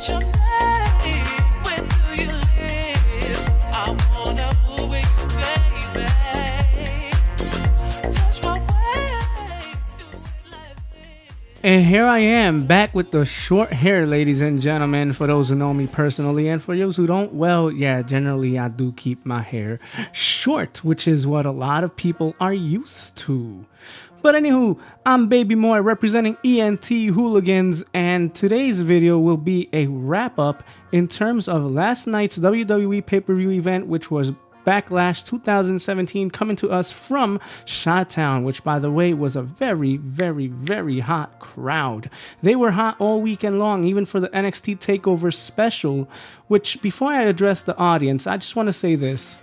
And here I am back with the short hair, ladies and gentlemen, for those who know me personally, and for those who don't, well, yeah, generally I do keep my hair short, which is what a lot of people are used to. But anywho, I'm Baby Moy representing ENT Hooligans, and today's video will be a wrap up in terms of last night's WWE pay-per-view event, which was BackLash 2017, coming to us from Chi-Town, which by the way was a very, very, very hot crowd. They were hot all weekend long, even for the NXT TakeOver special, which before I address the audience, I just want to say this.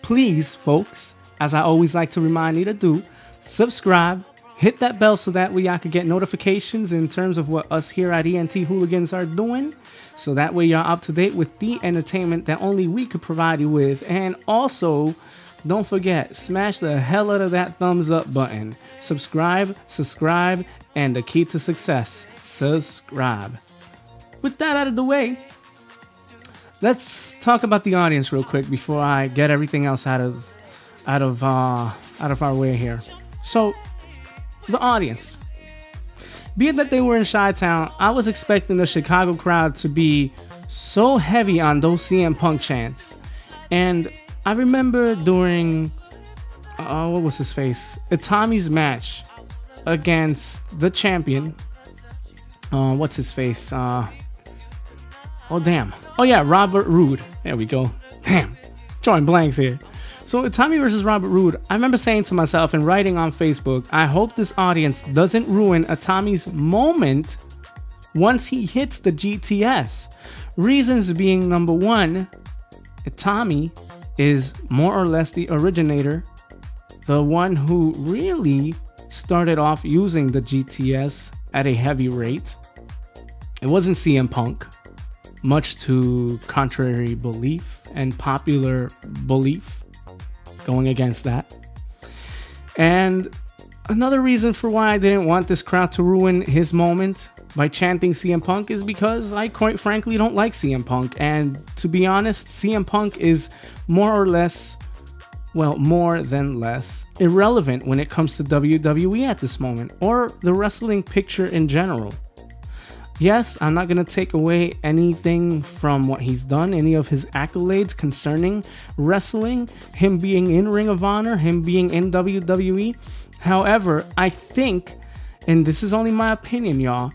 Please, folks, as I always like to remind you to do, subscribe, hit that bell so that way I can get notifications in terms of what us here at ENT Hooligans are doing. So that way you're up to date with the entertainment that only we could provide you with. And also, don't forget, smash the hell out of that thumbs up button. Subscribe, and the key to success, subscribe. With that out of the way, let's talk about the audience real quick before I get everything else out of our way here. So, the audience. Be it that they were in Chi-Town, I was expecting the Chicago crowd to be so heavy on those CM Punk chants. And I remember during, what was his face? Itami's match against the champion. What's his face? Oh, damn. Oh, yeah, Robert Roode. There we go. Damn. Drawing blanks here. So Itami versus Robert Roode, I remember saying to myself and writing on Facebook, I hope this audience doesn't ruin Itami's moment once he hits the GTS. Reasons being, number one, Itami is more or less the originator, the one who really started off using the GTS at a heavy rate. It wasn't CM Punk, much to contrary belief and popular belief. Going against that. And another reason for why I didn't want this crowd to ruin his moment by chanting CM Punk is because I quite frankly don't like CM Punk. And to be honest, CM Punk is more or less, well, more than less, irrelevant when it comes to WWE at this moment, or the wrestling picture in general. Yes, I'm not going to take away anything from what he's done, any of his accolades concerning wrestling, him being in Ring of Honor, him being in WWE. However, I think, and this is only my opinion, y'all,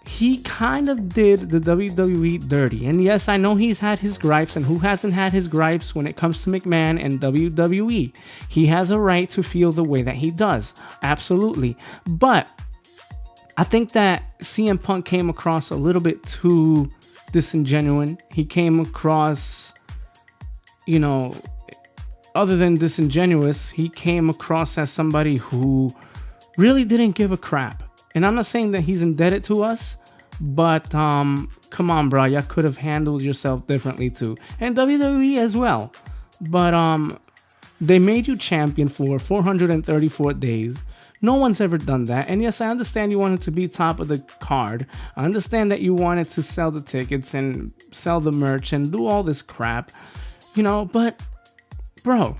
he kind of did the WWE dirty. And yes, I know he's had his gripes, and who hasn't had his gripes when it comes to McMahon and WWE? He has a right to feel the way that he does. Absolutely. But I think that CM Punk came across a little bit too disingenuous. He came across, you know, other than disingenuous, he came across as somebody who really didn't give a crap. And I'm not saying that he's indebted to us, but come on, bro, you could have handled yourself differently too. And WWE as well. But they made you champion for 434 days. No one's ever done that. And yes, I understand you wanted to be top of the card. I understand that you wanted to sell the tickets and sell the merch and do all this crap, you know, but bro,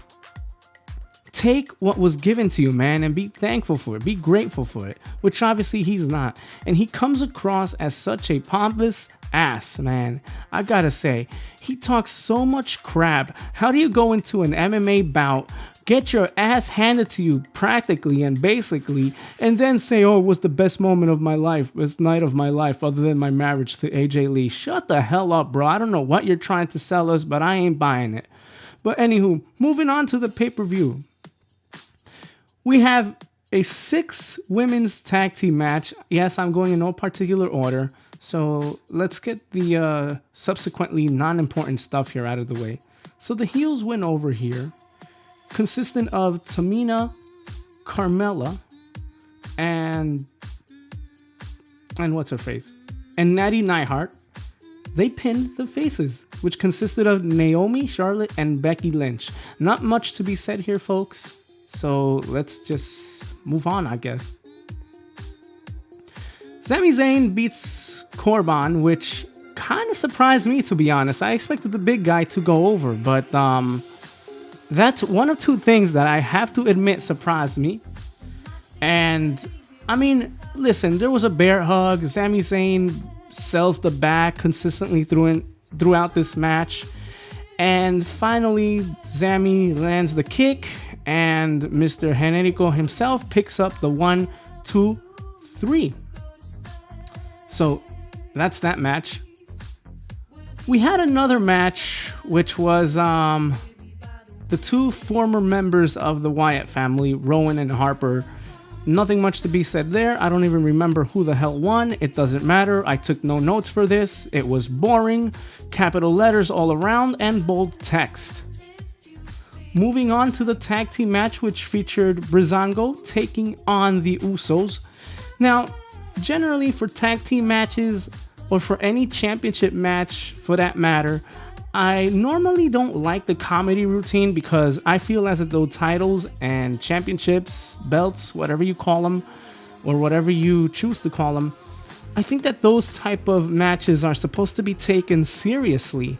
take what was given to you, man, and be thankful for it. Be grateful for it, which obviously he's not. And he comes across as such a pompous ass, man. I gotta say, he talks so much crap. How do you go into an MMA bout, get your ass handed to you practically and basically, and then say, oh, it was the best moment of my life, best night of my life, other than my marriage to AJ Lee? Shut the hell up, bro. I don't know what you're trying to sell us, but I ain't buying it. But anywho, moving on to the pay-per-view. We have a 6 women's tag team match. Yes, I'm going in no particular order. So let's get the subsequently non-important stuff here out of the way. So the heels win over here, consisting of Tamina, Carmella, and what's her face? And Natty Neidhart. They pinned the faces, which consisted of Naomi, Charlotte, and Becky Lynch. Not much to be said here, folks. So let's just move on, I guess. Sami Zayn beats Corbin, which kind of surprised me, to be honest. I expected the big guy to go over, but that's one of two things that I have to admit surprised me. And I mean, listen, there was a bear hug. Sami Zayn sells the back consistently throughout this match. And finally, Sami lands the kick, and Mr. Generico himself picks up the 1, 2, 3. So that's that match. We had another match, which was the two former members of the Wyatt family, Rowan and Harper. Nothing much to be said there. I don't even remember who the hell won. It doesn't matter. I took no notes for this. It was boring. Capital letters all around and bold text. Moving on to the tag team match, which featured Breezango taking on the Usos. Now, generally for tag team matches, or for any championship match for that matter, I normally don't like the comedy routine because I feel as though titles and championships, belts, whatever you call them, or whatever you choose to call them, I think that those type of matches are supposed to be taken seriously.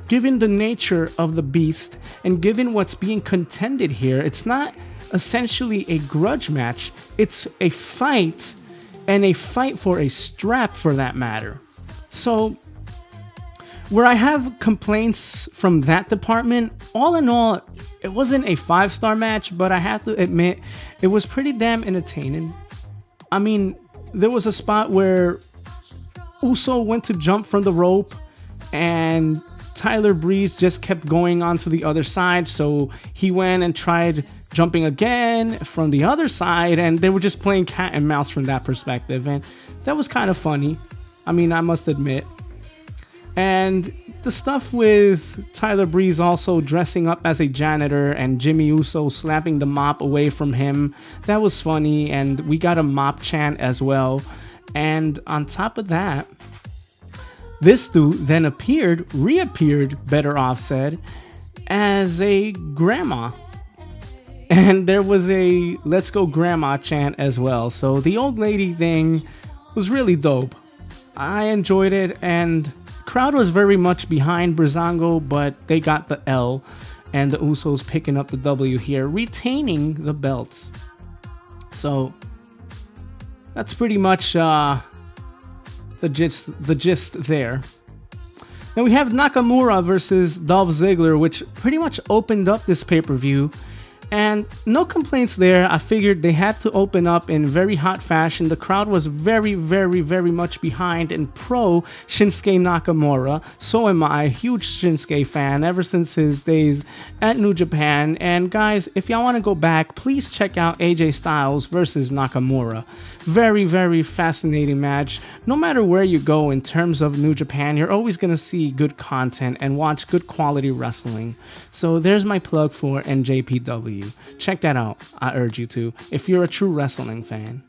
Given the nature of the beast and given what's being contended here, it's not essentially a grudge match, it's a fight, and a fight for a strap for that matter. So, where I have complaints from that department, all in all, it wasn't a 5-star match, but I have to admit, it was pretty damn entertaining. I mean, there was a spot where Uso went to jump from the rope, and Tyler Breeze just kept going on to the other side, so he went and tried jumping again from the other side, and they were just playing cat and mouse from that perspective, and that was kind of funny. I mean, I must admit. And the stuff with Tyler Breeze also dressing up as a janitor and Jimmy Uso slapping the mop away from him, that was funny, and we got a mop chant as well. And on top of that, this dude then reappeared, better off said, as a grandma. And there was a "Let's Go Grandma" chant as well. So the old lady thing was really dope. I enjoyed it, and crowd was very much behind Breezango, but they got the L, and the Usos picking up the W here, retaining the belts. So that's pretty much the gist there. Now we have Nakamura versus Dolph Ziggler, which pretty much opened up this pay-per-view. And no complaints there. I figured they had to open up in very hot fashion. The crowd was very, very, very much behind and pro Shinsuke Nakamura. So am I, a huge Shinsuke fan ever since his days at New Japan. And guys, if y'all want to go back, please check out AJ Styles versus Nakamura. Very, very fascinating match. No matter where you go in terms of New Japan, you're always going to see good content and watch good quality wrestling. So there's my plug for NJPW. Check that out. I urge you to, if you're a true wrestling fan.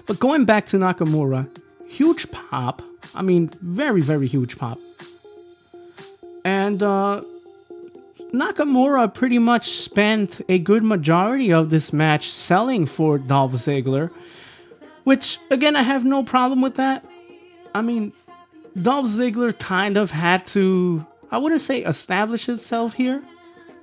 But going back to Nakamura, huge pop. I mean, very, very huge pop. And Nakamura pretty much spent a good majority of this match selling for Dolph Ziggler, which, again, I have no problem with that. I mean, Dolph Ziggler kind of had to, I wouldn't say establish himself here,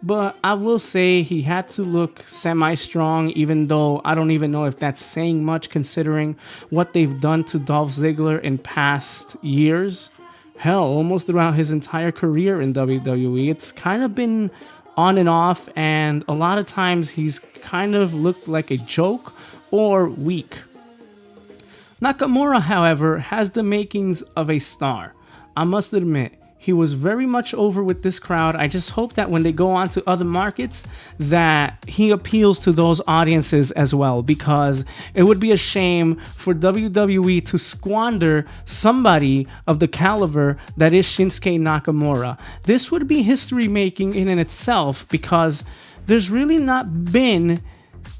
but I will say he had to look semi-strong, even though I don't even know if that's saying much considering what they've done to Dolph Ziggler in past years. Hell, almost throughout his entire career in WWE. It's kind of been on and off, and a lot of times he's kind of looked like a joke or weak. Nakamura, however, has the makings of a star. I must admit, he was very much over with this crowd. I just hope that when they go on to other markets that he appeals to those audiences as well, because it would be a shame for WWE to squander somebody of the caliber that is Shinsuke Nakamura. This would be history making in and itself, because there's really not been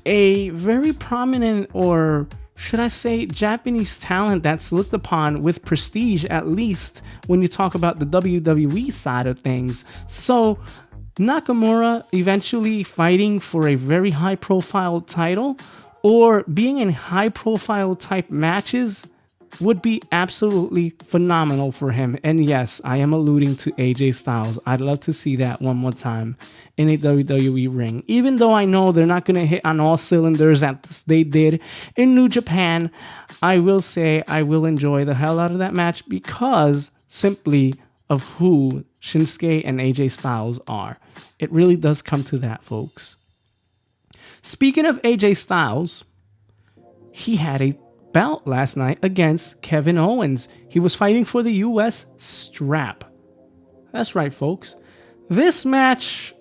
a very prominent, or should I say, Japanese talent that's looked upon with prestige, at least when you talk about the WWE side of things. So Nakamura eventually fighting for a very high profile title or being in high profile type matches, would be absolutely phenomenal for him. And yes, I am alluding to AJ Styles. I'd love to see that one more time in a WWE ring. Even though I know they're not going to hit on all cylinders as they did in New Japan, I will say I will enjoy the hell out of that match because simply of who Shinsuke and AJ Styles are. It really does come to that, folks. Speaking of AJ Styles, he had a bout last night against Kevin Owens. He was fighting for the US strap. That's right, folks. This match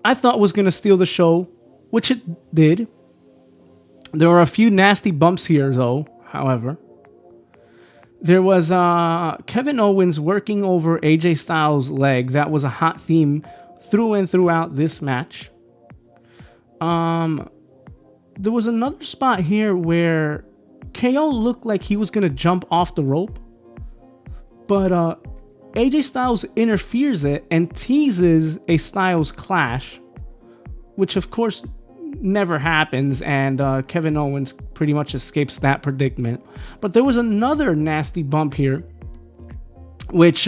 I thought was going to steal the show, which it did. There were a few nasty bumps here, though, however. There was Kevin Owens working over AJ Styles' leg. That was a hot theme through and throughout this match. There was another spot here where KO looked like he was going to jump off the rope, but AJ Styles interferes it and teases a Styles clash, which of course never happens, and Kevin Owens pretty much escapes that predicament. But there was another nasty bump here, which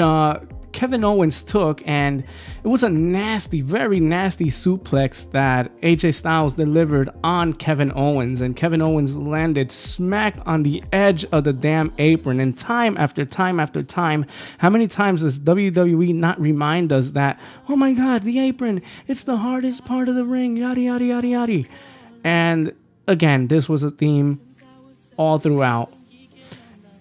Kevin Owens took, and it was a nasty, very nasty suplex that AJ Styles delivered on Kevin Owens, and Kevin Owens landed smack on the edge of the damn apron. And time after time after time, how many times does WWE not remind us that, oh my god, the apron, it's the hardest part of the ring, yada yada yada yada. And again, this was a theme all throughout.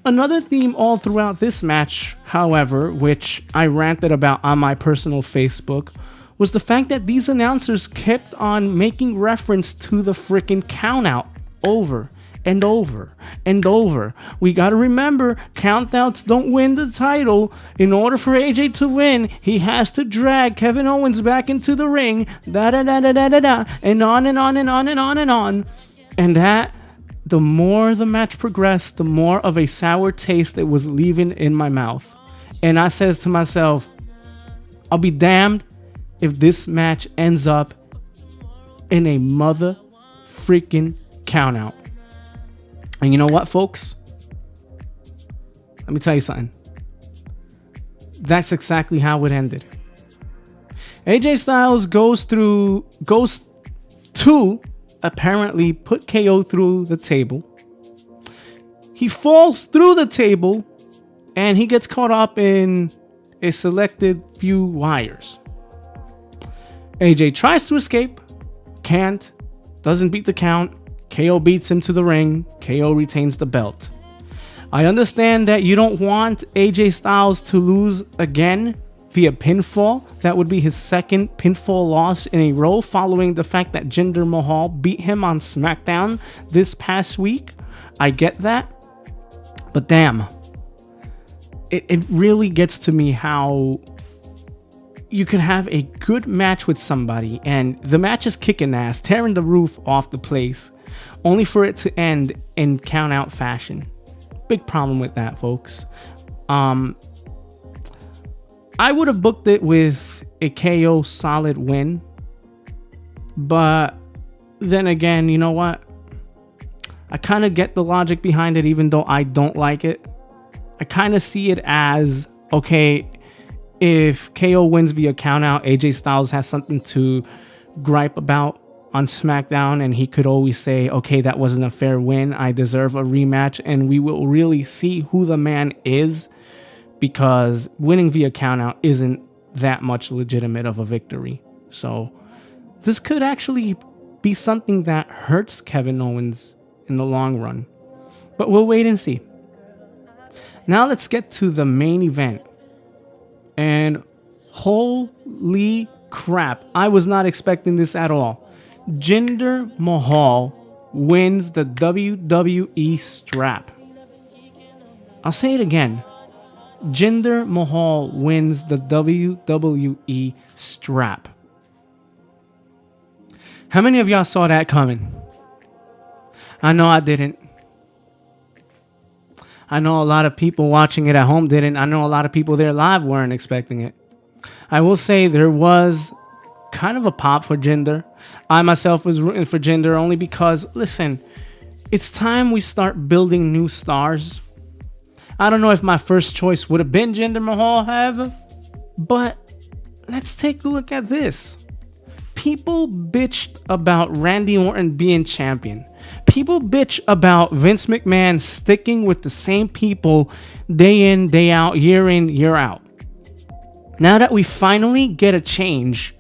Another theme all throughout this match, however, which I ranted about on my personal Facebook, was the fact that these announcers kept on making reference to the freaking countout over and over and over. We gotta remember, countouts don't win the title. In order for AJ to win, he has to drag Kevin Owens back into the ring, da da da da da da da, and on and on and on and on and on. And that, the more the match progressed, the more of a sour taste it was leaving in my mouth. And I says to myself, I'll be damned if this match ends up in a mother freaking countout. And you know what, folks? Let me tell you something. That's exactly how it ended. AJ Styles goes to apparently put KO through the table. He falls through the table and he gets caught up in a selected few wires. AJ tries to escape, can't, doesn't beat the count. KO beats him to the ring. KO retains the belt. I understand that you don't want AJ Styles to lose again via pinfall. That would be his second pinfall loss in a row, following the fact that Jinder Mahal beat him on SmackDown this past week. I get that. But damn, it really gets to me how you can have a good match with somebody and the match is kicking ass, tearing the roof off the place, only for it to end in count out fashion. Big problem with that, folks. I would have booked it with a KO solid win, but then again, you know what? I kind of get the logic behind it, even though I don't like it. I kind of see it as, okay, if KO wins via countout, AJ Styles has something to gripe about on SmackDown, and he could always say, okay, that wasn't a fair win. I deserve a rematch, and we will really see who the man is, because winning via countout isn't that much legitimate of a victory. So this could actually be something that hurts Kevin Owens in the long run. But we'll wait and see. Now let's get to the main event. And holy crap, I was not expecting this at all. Jinder Mahal wins the WWE strap. I'll say it again. Jinder Mahal wins the WWE strap. How many of y'all saw that coming? I know I didn't. I know a lot of people watching it at home didn't. I know a lot of people there live weren't expecting it. I will say there was kind of a pop for Jinder. I myself was rooting for Jinder only because, listen, it's time we start building new stars. I don't know if my first choice would have been Jinder Mahal, however, but let's take a look at this. People bitched about Randy Orton being champion. People bitch about Vince McMahon sticking with the same people day in, day out, year out. Now that we finally get a change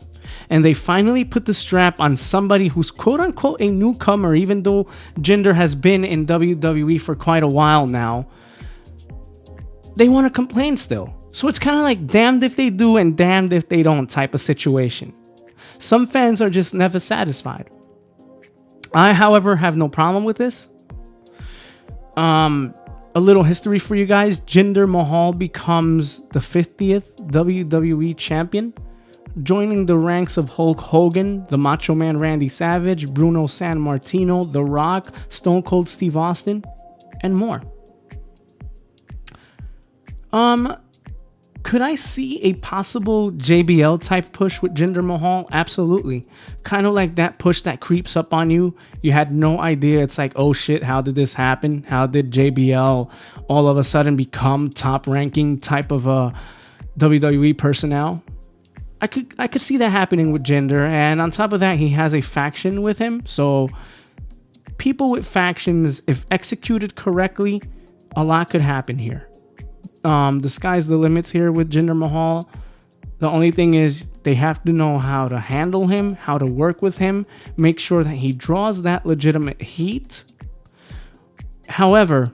and they finally put the strap on somebody who's quote unquote a newcomer, even though Jinder has been in WWE for quite a while now, they want to complain still. So it's kind of like damned if they do and damned if they don't type of situation. Some fans are just never satisfied. I, however, have no problem with this. A little history for you guys. Jinder Mahal becomes the 50th WWE champion, joining the ranks of Hulk Hogan, the Macho Man Randy Savage, Bruno Sammartino, The Rock, Stone Cold Steve Austin, and more. Could I see a possible JBL type push with Jinder Mahal? Absolutely. Kind of like that push that creeps up on you. You had no idea. It's like, oh shit, how did this happen? How did JBL all of a sudden become top ranking type of a WWE personnel? I could see that happening with Jinder. And on top of that, he has a faction with him. So people with factions, if executed correctly, a lot could happen here. The sky's the limits here with Jinder Mahal. The only thing is they have to know how to handle him, how to work with him, make sure that he draws that legitimate heat. However,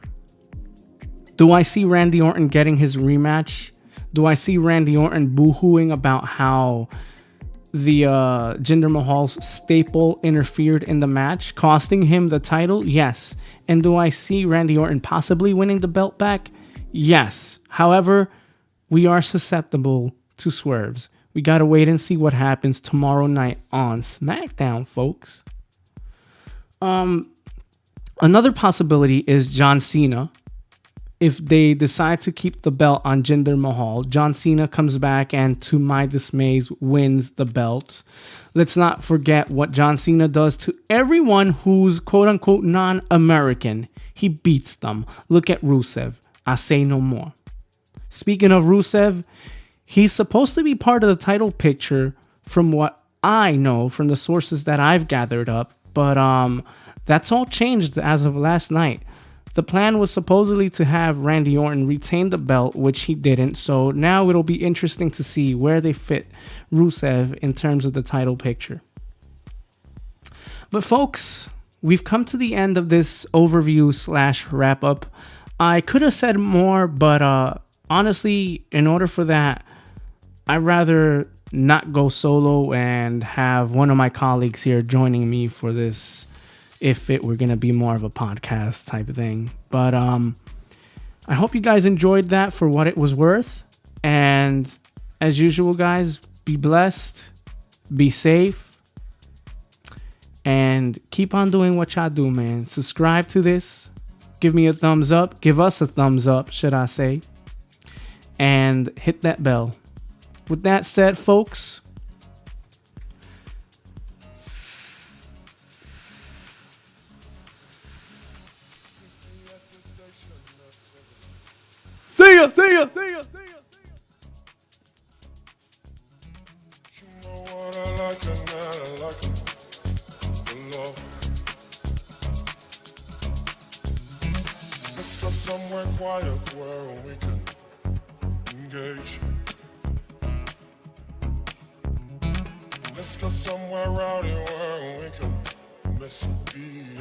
do I see Randy Orton getting his rematch? Do I see Randy Orton boo-hooing about how the Jinder Mahal's staple interfered in the match, costing him the title? Yes. And do I see Randy Orton possibly winning the belt back? Yes. However, we are susceptible to swerves. We got to wait and see what happens tomorrow night on SmackDown, folks. Another possibility is John Cena. If they decide to keep the belt on Jinder Mahal, John Cena comes back and, to my dismay, wins the belt. Let's not forget what John Cena does to everyone who's quote-unquote non-American. He beats them. Look at Rusev. I say no more. Speaking of Rusev, he's supposed to be part of the title picture from what I know from the sources that I've gathered up, but that's all changed as of last night. The plan was supposedly to have Randy Orton retain the belt, which he didn't, so now it'll be interesting to see where they fit Rusev in terms of the title picture. But folks, we've come to the end of this overview / wrap-up. I could have said more, but honestly, in order for that, I'd rather not go solo and have one of my colleagues here joining me for this, if it were going to be more of a podcast type of thing. But I hope you guys enjoyed that for what it was worth. And as usual, guys, be blessed, be safe, and keep on doing what y'all do, man. Subscribe to this. Give me a thumbs up. Give us a thumbs up, should I say. And hit that bell. With that said, folks, see ya, see ya, see ya, see ya. You know what I like and I like the love. Let's go somewhere quiet where we can engage. Let's go somewhere rowdy where we can misbehave.